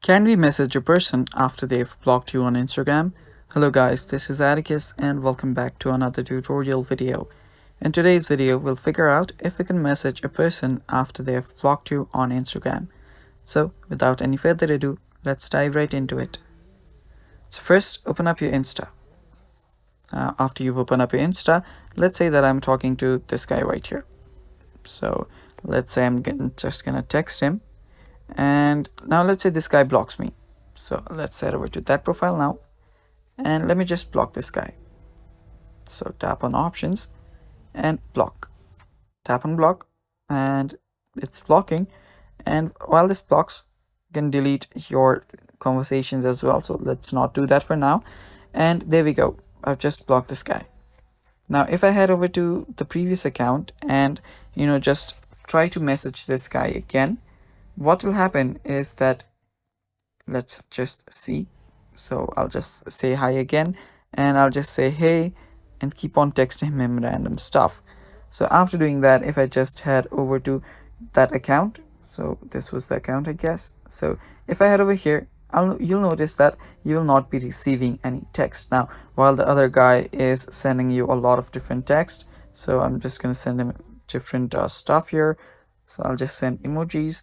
Can we message a person after they've blocked you on Instagram? Hello guys, this is Atticus and welcome back to another tutorial video. In today's video, we'll figure out if we can message a person after they have blocked you on Instagram. So without any further ado, let's dive right into it. So first, open up your Insta. After you've opened up your Insta, let's say that I'm talking to this guy right here. So let's say just gonna text him. And now let's say this guy blocks me. So let's head over to that profile now. And let me just block this guy. So tap on options and block. Tap on block and it's blocking. And while this blocks, you can delete your conversations as well. So let's not do that for now. And there we go. I've just blocked this guy. Now if I head over to the previous account and just try to message this guy again, what will happen is that, let's just see. So I'll just say hi again and I'll just say hey and keep on texting him random stuff. So after doing that, if I just head over to that account, so this was the account I guess. So if I head over here, you'll notice that you will not be receiving any text now, while the other guy is sending you a lot of different text. So I'm just going to send him different stuff here. So I'll just send emojis.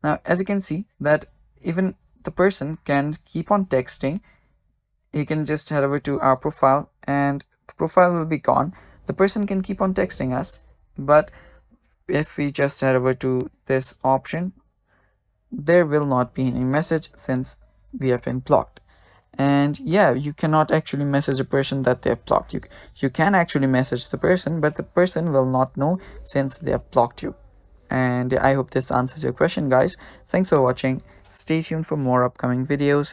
Now, as you can see that even the person can keep on texting. You can just head over to our profile and the profile will be gone. The person can keep on texting us, but if we just head over to this option, there will not be any message since we have been blocked. And yeah, you cannot actually message a person that they have blocked. You can actually message the person, but the person will not know since they have blocked you. And I hope this answers your question, guys. Thanks for watching. Stay tuned for more upcoming videos.